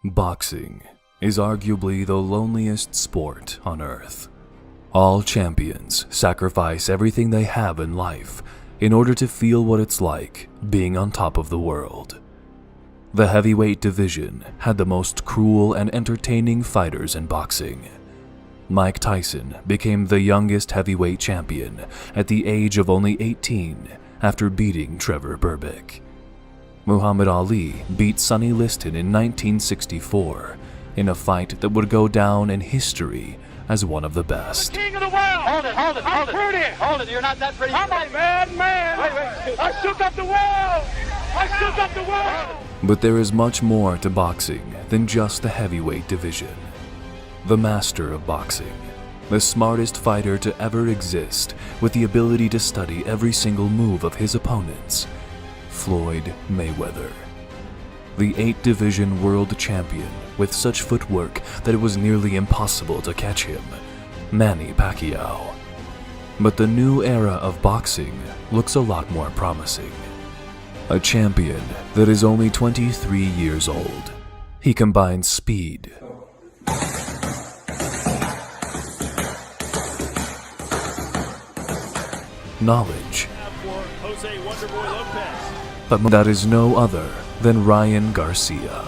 Boxing is arguably the loneliest sport on earth. All champions sacrifice everything they have in life in order to feel what it's like being on top of the world. The heavyweight division had the most cruel and entertaining fighters in boxing. Mike Tyson became the youngest heavyweight champion at the age of only 18 after beating Trevor Berbick. Muhammad Ali beat Sonny Liston in 1964 in a fight that would go down in history as one of the best. The king of the world! Hold it, hold it, hold it. Hold it, you're not that pretty. I'm a bad man! Wait. I shook up the world! I shook up the world! But there is much more to boxing than just the heavyweight division. The master of boxing, the smartest fighter to ever exist with the ability to study every single move of his opponents, Floyd Mayweather. The 8-division world champion with such footwork that it was nearly impossible to catch him, Manny Pacquiao. But the new era of boxing looks a lot more promising. A champion that is only 23 years old. He combines speed, knowledge, but that is no other than Rayan Garcia.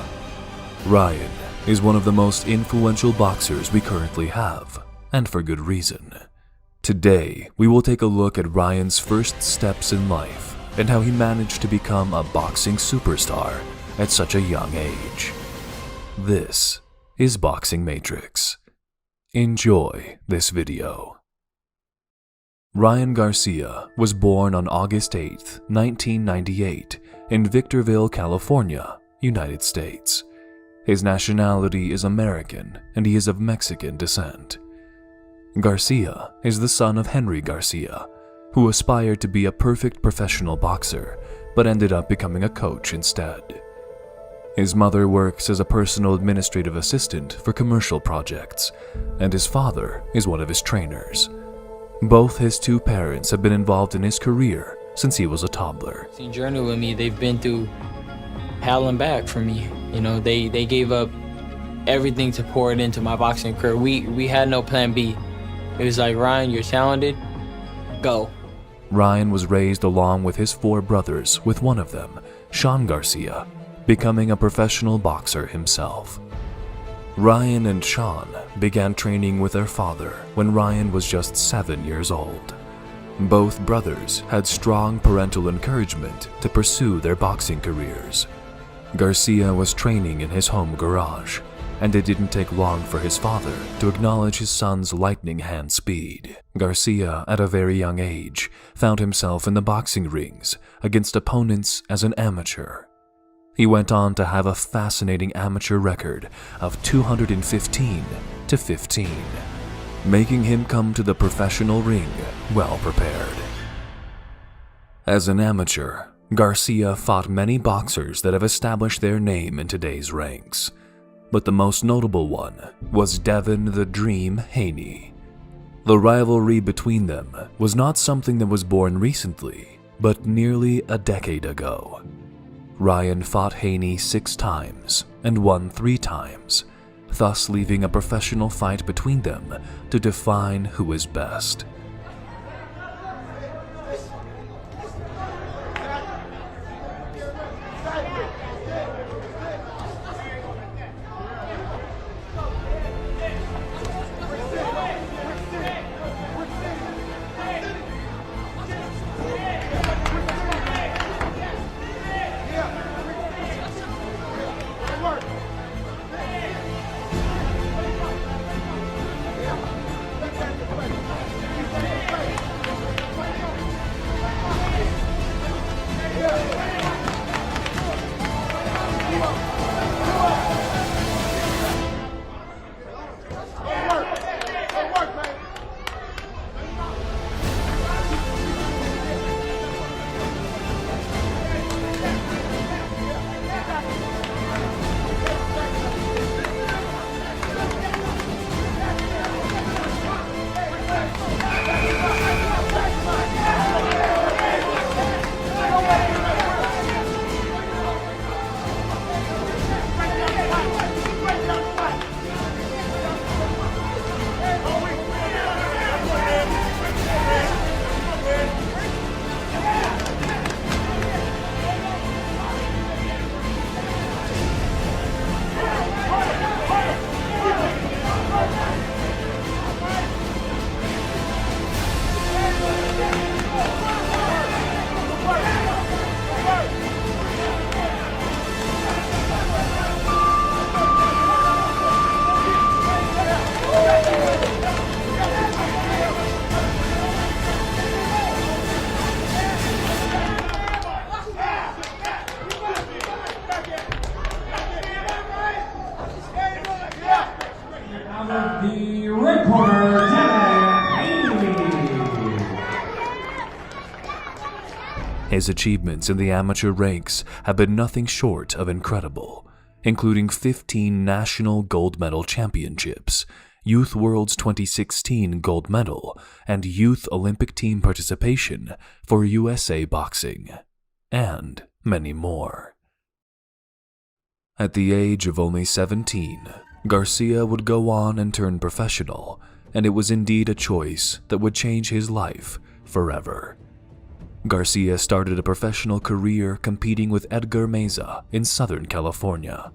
Rayan is one of the most influential boxers we currently have, and for good reason. Today, we will take a look at Rayan's first steps in life and how he managed to become a boxing superstar at such a young age. This is Boxing Matrix. Enjoy this video. Rayan Garcia was born on August 8, 1998, in Victorville, California, United States. His nationality is American and he is of Mexican descent. Garcia is the son of Henry Garcia, who aspired to be a perfect professional boxer but ended up becoming a coach instead. His mother works as a personal administrative assistant for commercial projects, and his father is one of his trainers. Both his two parents have been involved in his career since he was a toddler. Journey with me, they've been through hell and back for me. You know, they gave up everything to pour it into my boxing career. We had no plan B. It was like, Rayan, you're talented, go. Rayan was raised along with his 4 brothers, with one of them, Sean Garcia, becoming a professional boxer himself. Rayan and Sean began training with their father when Rayan was just 7 years old. Both brothers had strong parental encouragement to pursue their boxing careers. Garcia was training in his home garage, and it didn't take long for his father to acknowledge his son's lightning hand speed. Garcia, at a very young age, found himself in the boxing rings against opponents as an amateur. He went on to have a fascinating amateur record of 215-15, making him come to the professional ring well prepared. As an amateur, Garcia fought many boxers that have established their name in today's ranks, but the most notable one was Devin the Dream Haney. The rivalry between them was not something that was born recently, but nearly a decade ago. Rayan fought Haney 6 times and won 3 times, thus leaving a professional fight between them to define who is best. His achievements in the amateur ranks have been nothing short of incredible, including 15 national gold medal championships, Youth Worlds 2016 gold medal, and Youth Olympic team participation for USA Boxing, and many more. At the age of only 17, Garcia would go on and turn professional, and it was indeed a choice that would change his life forever. Garcia started a professional career competing with Edgar Meza in Southern California.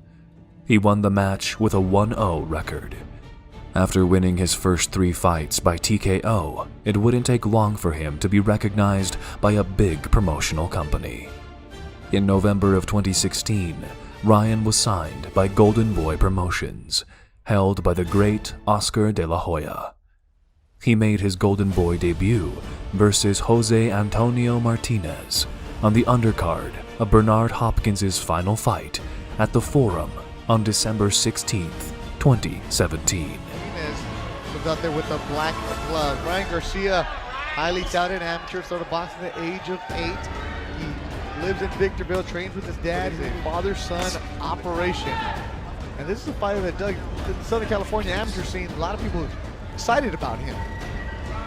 He won the match with a 1-0 record. After winning his first 3 fights by TKO, it wouldn't take long for him to be recognized by a big promotional company. In November of 2016, Rayan was signed by Golden Boy Promotions, held by the great Oscar de la Hoya. He made his Golden Boy debut versus Jose Antonio Martinez on the undercard of Bernard Hopkins' final fight at the Forum on December 16, 2017. Martinez comes out there with the black glove. Rayan Garcia, highly touted amateur, started boxing at the age of 8. He lives in Victorville, trains with his dad. He's a father-son operation. And this is a fighter that dug the Southern California amateur scene. A lot of people excited about him.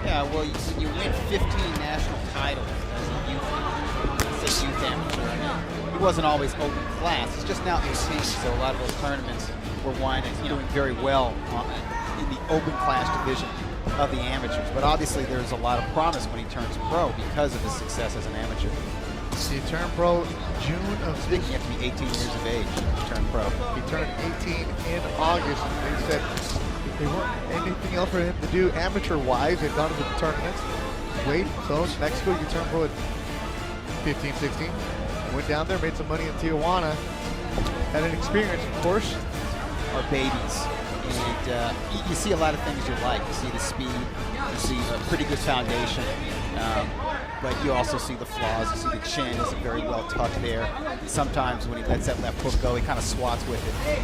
Yeah, well, when you win 15 national titles as a youth amateur, he wasn't always open class. It's just now 18, so a lot of those tournaments were won and doing very well in the open class division of the amateurs. But obviously, there's a lot of promise when he turns pro because of his success as an amateur. He turned pro June of I think you have to be 18 years of age to turn pro. He turned 18 in August, and they said if there weren't anything else for him to do amateur-wise. They've gone to the tournaments. Wait, so Mexico, you turned pro at 15, 16. Went down there, made some money in Tijuana. Had an experience, of course. Are babies. And you see a lot of things you like. You see the speed, you see a pretty good foundation, but you also see the flaws. You see the chin isn't very well tucked there. Sometimes when he lets that left hook go, he kind of swats with it.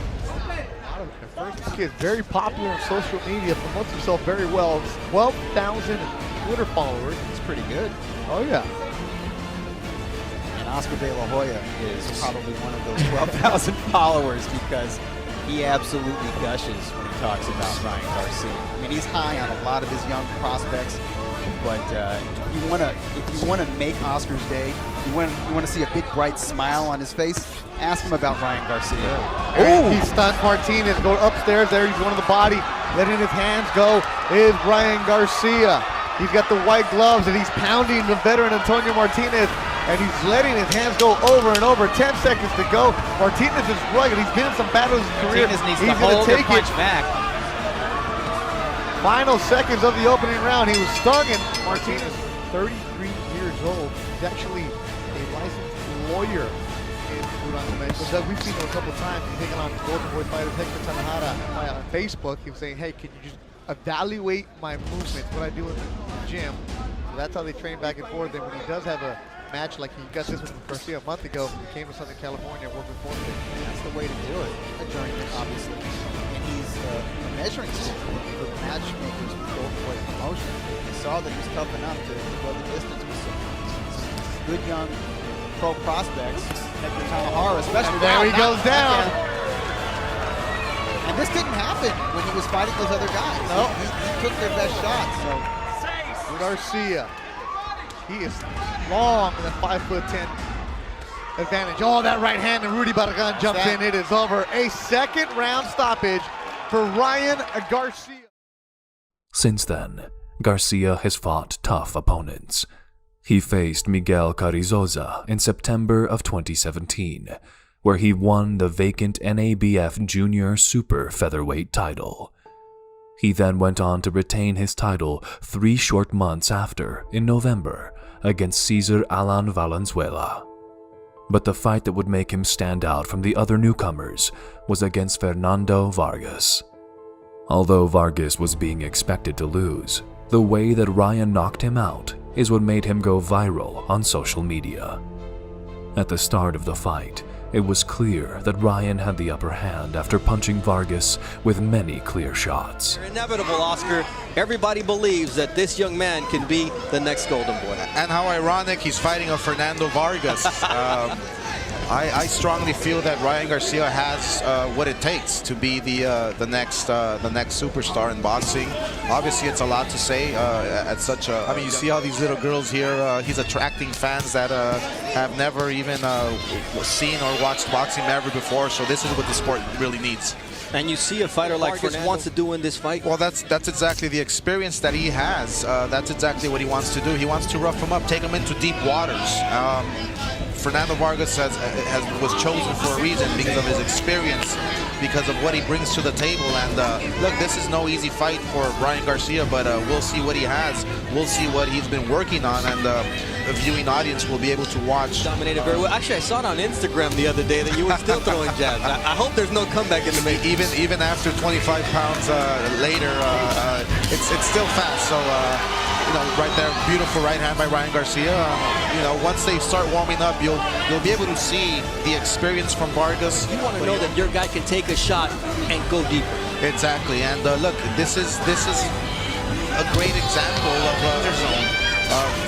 First, this kid very popular on social media, promotes himself very well. 12,000 Twitter followers. It's pretty good. Oh yeah. And Oscar de la Hoya is probably one of those 12,000 followers because he absolutely gushes when he talks about Rayan Garcia. I mean, he's high on a lot of his young prospects, but if you want to make Oscar's day, you want to see a big bright smile on his face, ask him about Rayan Garcia. Oh, he stunned Martinez. Go upstairs there. He's going to the body, letting his hands go. Is Rayan Garcia. He's got the white gloves and he's pounding the veteran Antonio Martinez. And he's letting his hands go over and over. 10 seconds to go. Martinez is rugged. He's been in some battles in his career. Martinez needs he's to hold take and punch it. back. Final seconds of the opening round. He was stung, and Martinez, 33 years old. He's actually a licensed lawyer in Durango, Mexico. Doug, we've seen him a couple of times. He's taking on Golden Boy fighters Hector Tanajara on Facebook. He was saying, hey, can you just evaluate my movements, what I do in the gym? So that's how they train back and forth. And when he does have a match like he got this with Garcia a month ago, he came to Southern California working for him. That's the way to do it. A journeyman, obviously. And he's a measuring stick for the matchmakers with Golden Boy Promotion. He saw that he was tough enough to go the distance with some good young pro prospects. Hector Tanajara, especially. And there he goes down. And this didn't happen when he was fighting those other guys. No. He took their best shots. So Garcia, he is long in the 5'10" advantage. Oh, that right hand, and Rudy Barragan jumps in. It is over. A second round stoppage for Rayan Garcia. Since then, Garcia has fought tough opponents. He faced Miguel Carrizosa in September of 2017, where he won the vacant NABF Junior Super Featherweight title. He then went on to retain his title 3 short months after, in November, against Cesar Alan Valenzuela. But the fight that would make him stand out from the other newcomers was against Fernando Vargas. Although Vargas was being expected to lose, the way that Rayan knocked him out is what made him go viral on social media. At the start of the fight, it was clear that Ryan had the upper hand after punching Vargas with many clear shots. Inevitable, Oscar. Everybody believes that this young man can be the next Golden Boy. And how ironic, he's fighting a Fernando Vargas. I strongly feel that Rayan Garcia has what it takes to be the next superstar in boxing. Obviously, it's a lot to say at such a. I mean, you see how these little girls here. He's attracting fans that have never even seen or watched boxing ever before. So this is what the sport really needs. And you see a fighter like Vargas wants to do in this fight? Well, that's exactly the experience that he has. That's exactly what he wants to do. He wants to rough him up, take him into deep waters. Fernando Vargas was chosen for a reason because of his experience, because of what he brings to the table. And look, this is no easy fight for Rayan Garcia, but we'll see what he has. We'll see what he's been working on, and the viewing audience will be able to watch. Dominated very well. Actually, I saw it on Instagram the other day that you were still throwing jabs. I hope there's no comeback in the making. Even after 25 pounds later, it's still fast. So. You know, right there, beautiful right hand by Rayan Garcia. You know, once they start warming up, you'll be able to see the experience from Vargas. You want to know that your guy can take a shot and go deeper. Exactly, and look, this is a great example of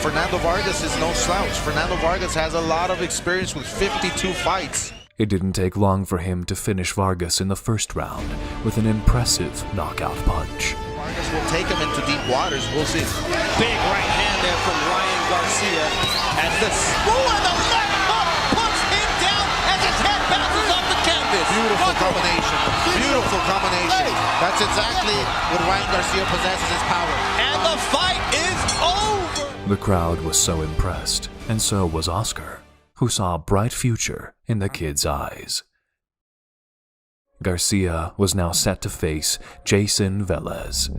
Fernando Vargas is no slouch. Fernando Vargas has a lot of experience with 52 fights. It didn't take long for him to finish Vargas in the first round with an impressive knockout punch. Vargas will take him into deep waters. We'll see. Big right hand there from Rayan Garcia as the and the left hook puts him down as his head bounces off the canvas. Beautiful combination. Beautiful combination. That's exactly what Rayan Garcia possesses, his power. And the fight is over. The crowd was so impressed, and so was Oscar, who saw a bright future in the kid's eyes. Garcia was now set to face Jason Velez.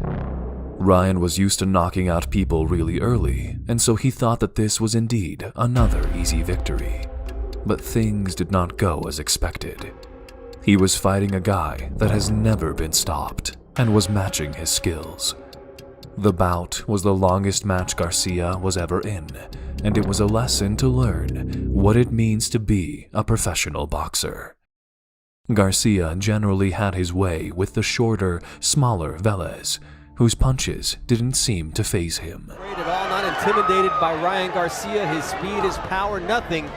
Ryan was used to knocking out people really early, and so he thought that this was indeed another easy victory. But things did not go as expected. He was fighting a guy that has never been stopped and was matching his skills. The bout was the longest match Garcia was ever in, and it was a lesson to learn what it means to be a professional boxer. Garcia generally had his way with the shorter, smaller Velez, whose punches didn't seem to faze him. At all, not intimidated by Rayan Garcia, his speed, his power, nothing.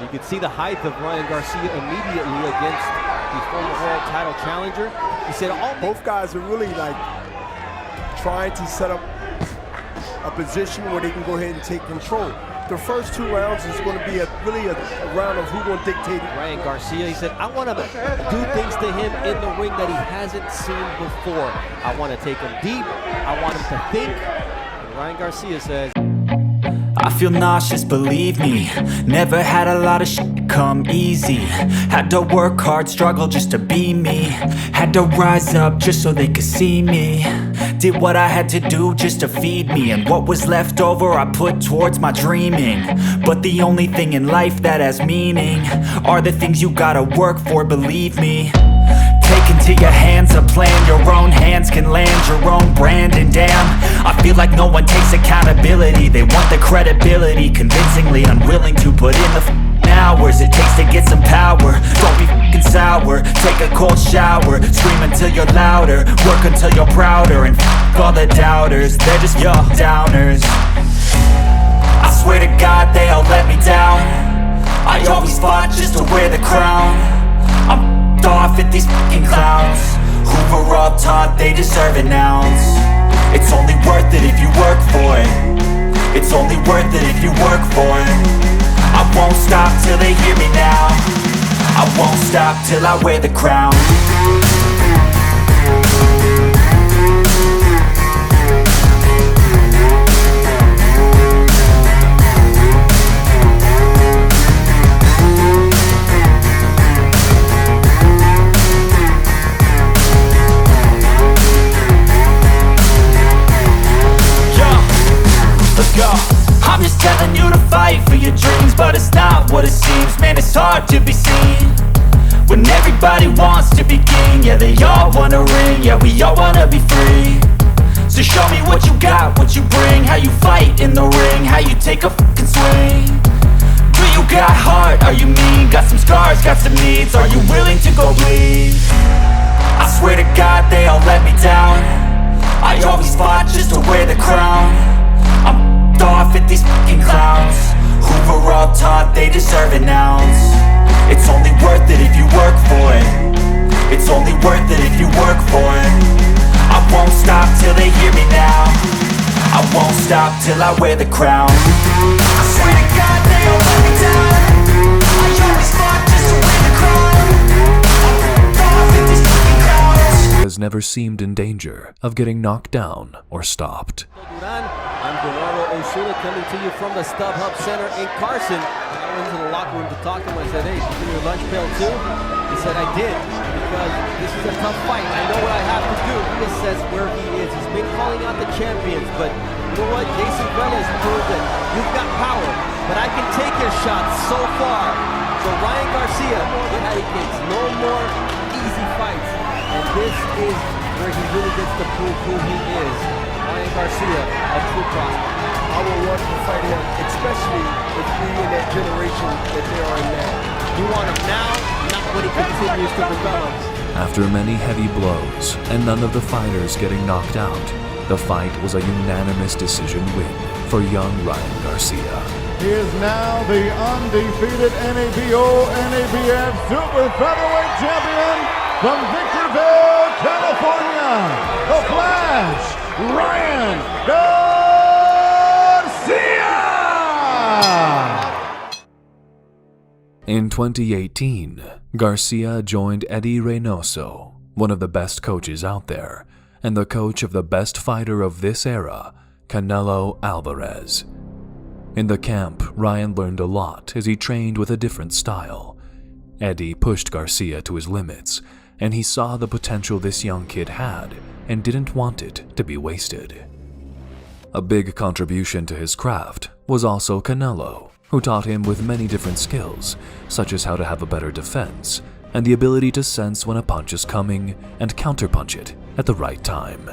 You could see the height of Rayan Garcia immediately against the former world title challenger. He said both guys are really like trying to set up a position where they can go ahead and take control. The first 2 rounds is going to be really a round of who's going to dictate it. Rayan Garcia, he said, I want to do things to him in the ring that he hasn't seen before. I want to take him deep. I want him to think. And Rayan Garcia says, I feel nauseous, believe me. Never had a lot of shit come easy. Had to work hard, struggle just to be me. Had to rise up just so they could see me. Did what I had to do just to feed me, and what was left over I put towards my dreaming. But the only thing in life that has meaning are the things you gotta work for, believe me. Take into your hands a plan, your own hands can land your own brand. And damn, I feel like no one takes accountability. They want the credibility, convincingly unwilling to put in the hours it takes to get some power. Don't be f***ing sour, take a cold shower. Scream until you're louder, work until you're prouder. And f*** all the doubters, they're just your downers. I swear to God they all let me down. I always fought just to wear the crown. I'm off at these fucking clowns who were all taught they deserve an ounce. It's only worth it if you work for it. It's only worth it if you work for it. I won't stop till they hear me now. I won't stop till I wear the crown. I'm just telling you to fight for your dreams, but it's not what it seems. Man, it's hard to be seen when everybody wants to be king. Yeah, they all wanna ring, yeah, we all wanna be free. So show me what you got, what you bring, how you fight in the ring, how you take a fucking swing. Do you got heart? Are you mean? Got some scars, got some needs. Are you willing to go bleed? I swear to God they all let me down. I always fought just to wear the crown. I'm off at these fucking clowns who were all taught they deserve an ounce. It's only worth it if you work for it. It's only worth it if you work for it. I won't stop till they hear me now. I won't stop till I wear the crown. I swear to God they all let me down. I always fought just to wear the crown. Has never seemed in danger of getting knocked down or stopped. I'm Bernardo Osuna coming to you from the StubHub Center in Carson. I went into the locker room to talk to him. I said, hey, did you do your lunch pail too? He said, I did, because this is a tough fight. I know what I have to do. He just says where he is. He's been calling out the champions, but you know what? Jason Velez proved that you've got power, but I can take your shots so far. So Rayan Garcia, he gets no more easy fights. And this is where he really gets to prove who he is. Rayan Garcia, a true prospect. I will want to fight him, especially if we're in that generation that they are in now. You want him now, not when he continues to develop. After many heavy blows and none of the fighters getting knocked out, the fight was a unanimous decision win for young Rayan Garcia. He is now the undefeated NABO/NABF Super Featherweight Champion from Victorville, California, the Flash, Rayan Garcia! In 2018, Garcia joined Eddie Reynoso, one of the best coaches out there, and the coach of the best fighter of this era, Canelo Alvarez. In the camp, Rayan learned a lot as he trained with a different style. Eddie pushed Garcia to his limits, and he saw the potential this young kid had and didn't want it to be wasted. A big contribution to his craft was also Canelo, who taught him with many different skills, such as how to have a better defense and the ability to sense when a punch is coming and counterpunch it at the right time.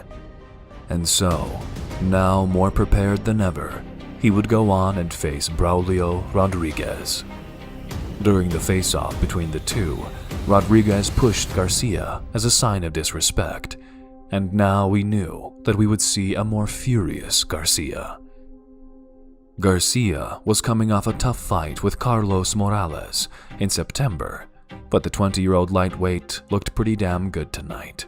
And so, now more prepared than ever, he would go on and face Braulio Rodriguez. During the face-off between the two, Rodriguez pushed Garcia as a sign of disrespect, and now we knew that we would see a more furious Garcia. Garcia was coming off a tough fight with Carlos Morales in September, but the 20-year-old lightweight looked pretty damn good tonight,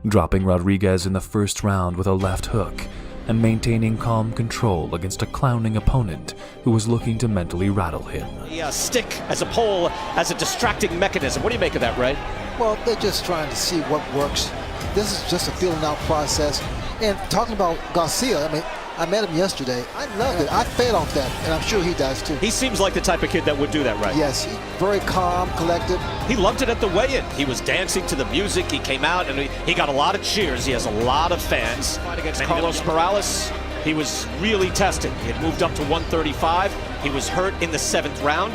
dropping Rodriguez in the first round with a left hook and maintaining calm control against a clowning opponent who was looking to mentally rattle him. A stick as a pole, as a distracting mechanism. What do you make of that, Ray? Well, they're just trying to see what works. This is just a feeling out process. And talking about Garcia, I mean, I met him yesterday. I loved it. I fed off that, and I'm sure he does too. He seems like the type of kid that would do that, right? Yes, he's very calm, collected. He loved it at the weigh-in. He was dancing to the music. He came out and he got a lot of cheers. He has a lot of fans. Fight against Carlos Morales, he was really tested. He had moved up to 135. He was hurt in the 7th round.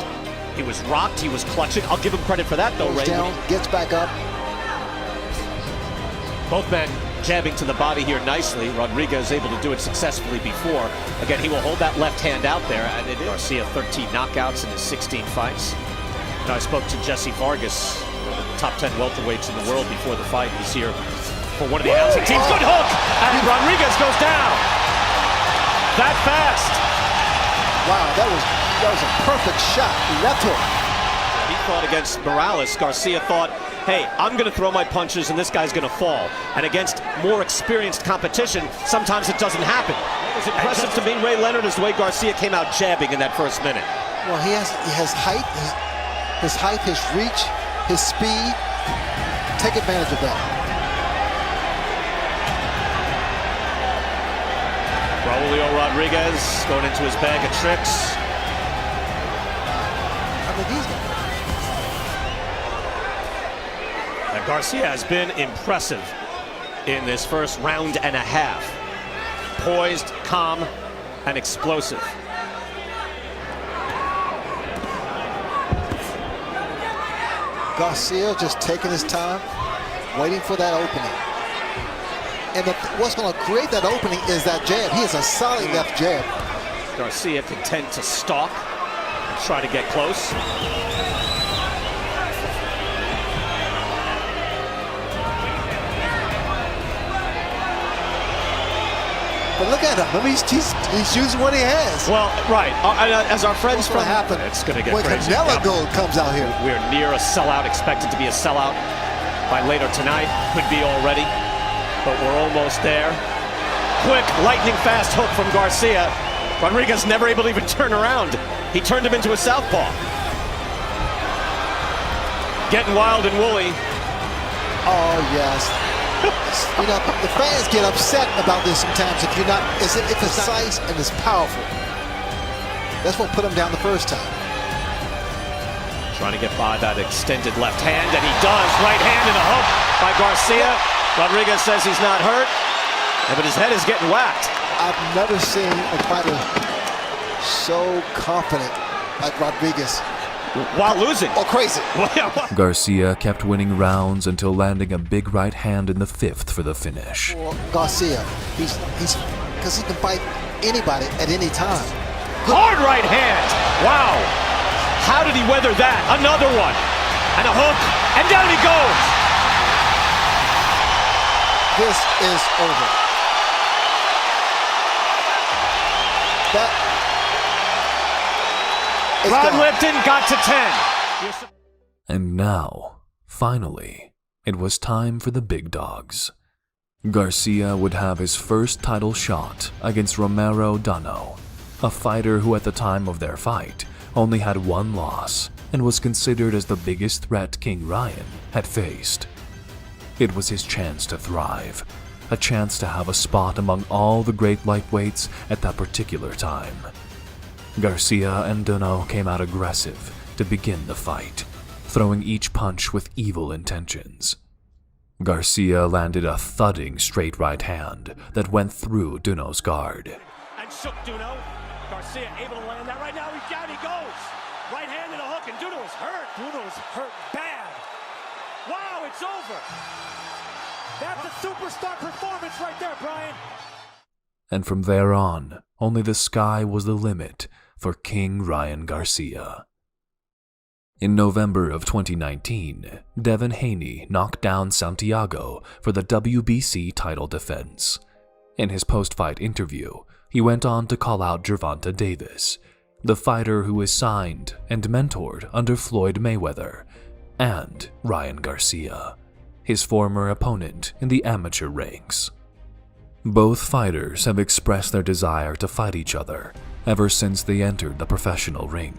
He was rocked. He was clutching. I'll give him credit for that, though, Ray. Goes down, gets back up. Both men jabbing to the body here nicely. Rodriguez able to do it successfully before. Again, he will hold that left hand out there, and it is. Garcia 13 knockouts in his 16 fights. Now, I spoke to Jesse Vargas, one of the top 10 welterweights in the world before the fight. He's here for one of the announcing teams. Good hook, and Rodriguez goes down. That fast. Wow, that was a perfect shot. Left hook. He fought against Morales. Garcia thought, hey, I'm going to throw my punches and this guy's going to fall. And against more experienced competition, sometimes it doesn't happen. It was impressive to me, Ray Leonard, is the way Garcia came out jabbing in that first minute. Well, he has height, his height, his reach, his speed. Take advantage of that. Braulio Rodriguez going into his bag of tricks. I mean, these guys. Garcia has been impressive in this first round and a half. Poised, calm, and explosive. Garcia just taking his time, waiting for that opening. And what's going to create that opening is that jab. He has a solid left jab. Garcia content to stalk. try to get close. But look at him. I mean, he's using what he has. Well, right. As our friends What's from... happen It's going to get when crazy. Canelo Gold comes out here? We're near a sellout, expected to be a sellout by later tonight. Could be already, but we're almost there. Quick, lightning fast hook from Garcia. Rodriguez never able to even turn around. He turned him into a southpaw. Getting wild and woolly. Oh, yes. You know, the fans get upset about this sometimes if you're not, if it's precise and it's powerful. That's what put him down the first time. Trying to get by that extended left hand, and he does. Right hand and a hook by Garcia. Rodriguez says he's not hurt, but his head is getting whacked. I've never seen a fighter so confident like Rodriguez. While losing. Oh, crazy. Garcia kept winning rounds until landing a big right hand in the 5th for the finish. For Garcia, he's because he can fight anybody at any time. Hard right hand. Wow. How did he weather that? Another one. And a hook. And down he goes. This is over. Ron Lipton got to 10. And now, finally, it was time for the big dogs. Garcia would have his first title shot against Romero Dano, a fighter who at the time of their fight only had one loss and was considered as the biggest threat King Ryan had faced. It was his chance to thrive, a chance to have a spot among all the great lightweights at that particular time. Garcia and Dano came out aggressive to begin the fight, throwing each punch with evil intentions. Garcia landed a thudding straight right hand that went through Duno's guard. And shook Duno. Garcia able to land that right now. Down he goes. Right hand and a hook, and Duno is hurt. Duno is hurt bad. Wow, it's over. That's a superstar performance right there, Brian. And from there on, only the sky was the limit for King Rayan Garcia. In November of 2019, Devin Haney knocked down Santiago for the WBC title defense. In his post-fight interview, he went on to call out Gervonta Davis, the fighter who is signed and mentored under Floyd Mayweather, and Rayan Garcia, his former opponent in the amateur ranks. Both fighters have expressed their desire to fight each other ever since they entered the professional ring,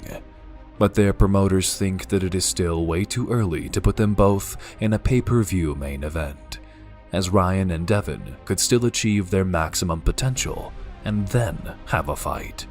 but their promoters think that it is still way too early to put them both in a pay-per-view main event, as Rayan and Devin could still achieve their maximum potential and then have a fight.